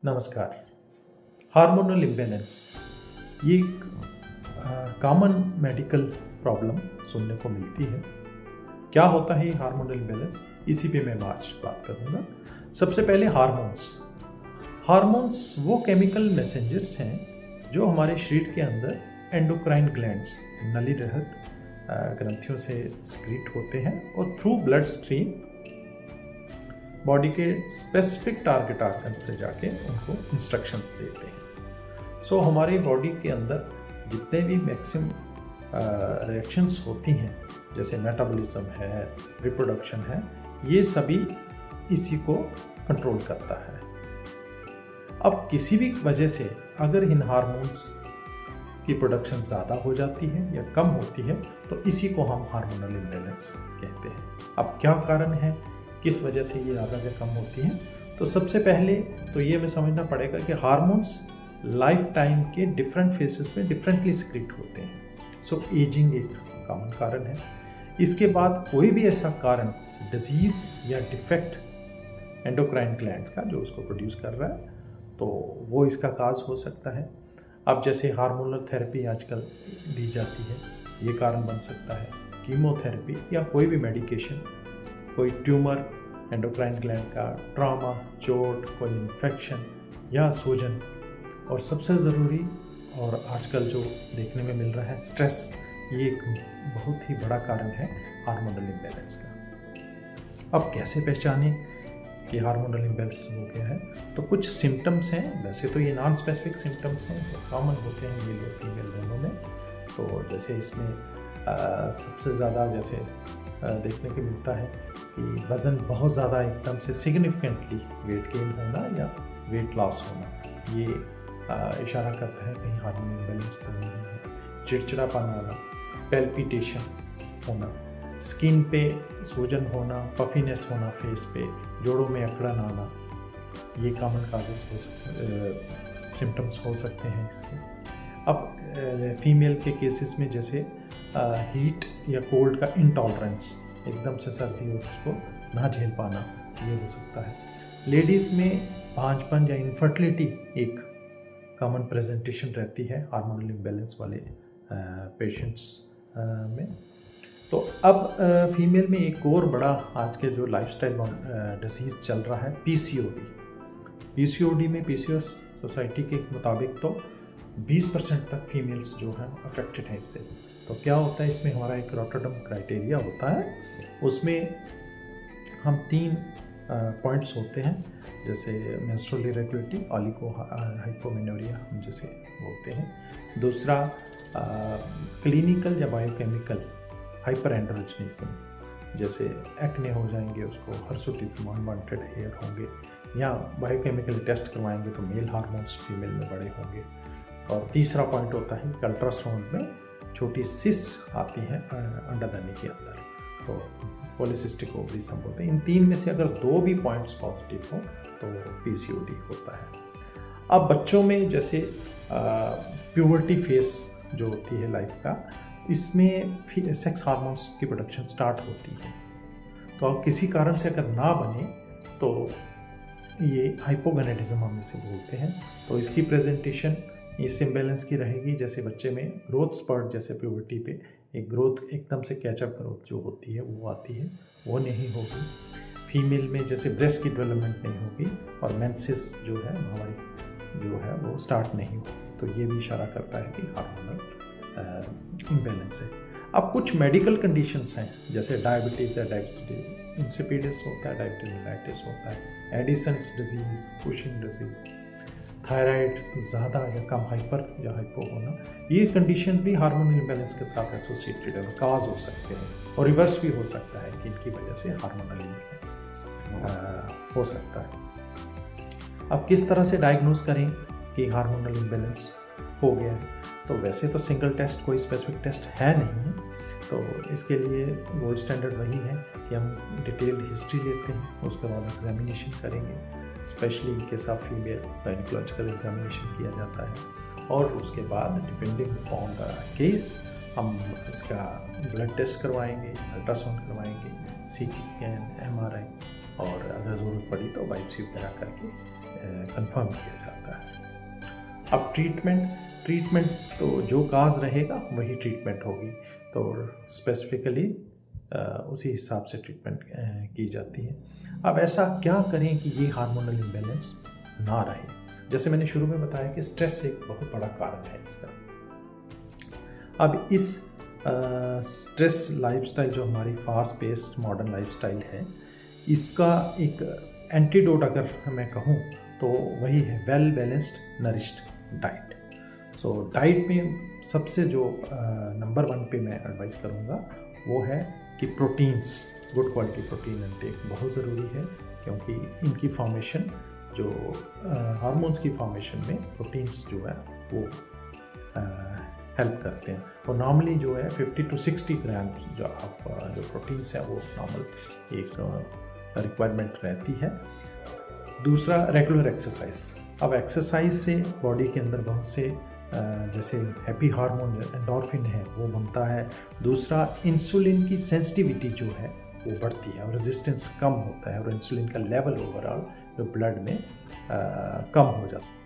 नमस्कार। Hormonal imbalance ये एक कॉमन मेडिकल प्रॉब्लम सुनने को मिलती है। क्या होता है ये हार्मोनल इम्बैलेंस, इसी पे मैं आज बात करूँगा। सबसे पहले हार्मोन्स वो केमिकल मैसेंजर्स हैं जो हमारे शरीर के अंदर एंडोक्राइन ग्लैंड्स नली रहित ग्रंथियों से सिक्रीट होते हैं और थ्रू ब्लड स्ट्रीम बॉडी के स्पेसिफिक टारगेट आर्गन पर जाके उनको इंस्ट्रक्शंस देते हैं। सो हमारी बॉडी के अंदर जितने भी मैक्सिमम रिएक्शंस होती हैं, जैसे मेटाबॉलिज्म है, रिप्रोडक्शन है, ये सभी इसी को कंट्रोल करता है। अब किसी भी वजह से अगर इन हार्मोन्स की प्रोडक्शन ज़्यादा हो जाती है या कम होती है तो इसी को हम हार्मोनल इम्बैलेंस कहते हैं। अब क्या कारण है, किस वजह से ये ज़्यादा या कम होती हैं? तो सबसे पहले तो ये हमें समझना पड़ेगा कि हार्मोन्स लाइफ टाइम के डिफरेंट फेसेस में डिफरेंटली सिक्रीट होते हैं। सो एजिंग एक कॉमन कारण है। इसके बाद कोई भी ऐसा कारण, डिजीज़ या डिफेक्ट एंडोक्राइन ग्लैंड्स का जो उसको प्रोड्यूस कर रहा है, तो वो इसका काज हो सकता है। अब जैसे हार्मोनल थेरेपी आजकल दी जाती है, ये कारण बन सकता है। कीमोथेरेपी या कोई भी मेडिकेशन, कोई ट्यूमर, एंडोक्राइन ग्लैंड का ट्रॉमा, चोट, कोई इन्फेक्शन या सूजन, और सबसे ज़रूरी और आजकल जो देखने में मिल रहा है स्ट्रेस, ये एक बहुत ही बड़ा कारण है हार्मोनल इम्बैलेंस का। अब कैसे पहचानें कि हार्मोनल इम्बैलेंस हो गया है? तो कुछ सिम्टम्स हैं, वैसे तो ये नॉन स्पेसिफिक सिम्टम्स हैं जो कॉमन होते हैं मेल और फीमेल दोनों में। तो जैसे इसमें सबसे ज़्यादा जैसे देखने को मिलता है कि वज़न बहुत ज़्यादा एकदम से सिग्निफिकेंटली वेट गेन होना या वेट लॉस होना, ये इशारा करता है कहीं हार्मोनल इम्बैलेंस तो नहीं है। चिड़चिड़ापन होना, पैल्पिटेशन होना, स्किन पे सूजन होना, पफीनेस होना फेस पे, जोड़ों में अकड़न आना, ये कॉमन काजेस सिम्टम्स हो सकते हैं इसके। अब फीमेल के केसेस में जैसे हीट या कोल्ड का इंटॉलरेंस, एकदम से सर्दी हो उसको ना झेल पाना, ये हो सकता है। लेडीज़ में भांजपन या इनफर्टिलिटी एक कॉमन प्रेजेंटेशन रहती है हार्मोनल इम्बैलेंस वाले पेशेंट्स में। तो अब फीमेल में एक और बड़ा आज के जो लाइफस्टाइल डिसीज़ चल रहा है, पीसीओडी में पीसीओएस सोसाइटी के मुताबिक तो 20% तक फीमेल्स जो हैं अफेक्टेड हैं इससे। तो क्या होता है, इसमें हमारा एक रॉटरडम क्राइटेरिया होता है, उसमें हम 3 पॉइंट्स होते हैं, जैसे मेंस्ट्रुअल इरेगुलरिटी, ऑलिगो हाइपोमेनोरिया हम जैसे बोलते हैं। दूसरा क्लिनिकल या बायोकेमिकल हाइपर एंड्रोजनिज्म, जैसे एक्ने हो जाएंगे, उसको हर्सुटिज्म, अनवांटेड हेयर होंगे, या बायोकेमिकल टेस्ट करवाएंगे तो मेल हार्मोन्स फीमेल में बड़े होंगे। और तीसरा पॉइंट होता है कि अल्ट्रासाउंड में छोटी सिस्ट आती हैं अंडरदानी के अंदर, तो पॉलीसिस्टिक ओवरीज हम बोलते हैं। इन 3 में से अगर 2 भी पॉइंट्स पॉजिटिव हो तो पीसीओडी होता है। अब बच्चों में जैसे प्यूबर्टी फेस जो होती है लाइफ का, इसमें सेक्स हार्मोन्स की प्रोडक्शन स्टार्ट होती है। तो अब किसी कारण से अगर ना बने तो ये हाइपोगोनेडिज्म हम इसे बोलते हैं। तो इसकी प्रेजेंटेशन इस इम्बैलेंस की रहेगी, जैसे बच्चे में ग्रोथ स्पर्ट, जैसे प्यूबर्टी पे एक ग्रोथ एकदम से कैचअप ग्रोथ जो होती है वो आती है, वो नहीं होगी। फीमेल में जैसे ब्रेस्ट की डेवलपमेंट नहीं होगी और मेंसेस जो है, हमारी जो है वो स्टार्ट नहीं होगी। तो ये भी इशारा करता है कि हार्मोनल इम्बैलेंस है। अब कुछ मेडिकल कंडीशंस हैं, जैसे डायबिटीज़ या डायबिटीज इंसिपिडस होता है, डायबिटीज मेलाइटिस होता है, Edison's disease, Cushing disease, thyroid ज़्यादा या कम, हाइपर या हाइपो होना, ये कंडीशन भी हार्मोनल इम्बैलेंस के साथ एसोसिएटेड है, काज हो सकते हैं। और रिवर्स भी हो सकता है कि इनकी वजह से हार्मोनल इम्बैलेंस हो सकता है। अब किस तरह से डायग्नोज करें कि हार्मोनल इम्बैलेंस हो गया है? तो वैसे तो सिंगल टेस्ट, कोई स्पेसिफिक टेस्ट है नहीं, तो इसके लिए गोल्ड स्टैंडर्ड वही है कि हम डिटेल हिस्ट्री लेते हैं, उसके बाद एग्जामिनेशन करेंगे, specially in case of female gynaecological examination किया जाता है, और उसके बाद डिपेंडिंग ऑन द केस हम इसका ब्लड टेस्ट करवाएंगे, अल्ट्रासाउंड करवाएंगे, सीटी स्कैन, एमआरआई, और अगर ज़रूरत पड़ी तो बायोप्सी वगैरह करके कंफर्म किया जाता है। अब ट्रीटमेंट तो जो काज रहेगा वही ट्रीटमेंट होगी, तो स्पेसिफिकली उसी हिसाब से ट्रीटमेंट की जाती है। अब ऐसा क्या करें कि ये हार्मोनल इम्बैलेंस ना रहे। जैसे मैंने शुरू में बताया कि स्ट्रेस एक बहुत बड़ा कारण है इसका। अब इस स्ट्रेस लाइफस्टाइल जो हमारी फास्ट पेस्ड मॉडर्न लाइफस्टाइल है, इसका एक एंटीडोट अगर मैं कहूँ तो वही है well balanced nourished diet. So diet में सबसे जो नंबर 1 पे मैं एडवाइस करूँगा वो है कि proteins, good quality protein intake बहुत ज़रूरी है, क्योंकि इनकी फॉर्मेशन जो हार्मोन्स की फॉर्मेशन में प्रोटीन्स जो है वो हेल्प करते हैं। और नॉर्मली जो है 50 to 60 ग्राम जो प्रोटीन्स हैं वो नॉर्मल एक रिक्वायरमेंट रहती है। दूसरा रेगुलर एक्सरसाइज। अब एक्सरसाइज से बॉडी के अंदर बहुत से जैसे हैप्पी हार्मोन एंडोर्फिन है वो बनता है। दूसरा इंसुलिन की सेंसिटिविटी जो है वो बढ़ती है और रेजिस्टेंस कम होता है, और इंसुलिन का लेवल ओवरऑल जो ब्लड में कम हो जाता है।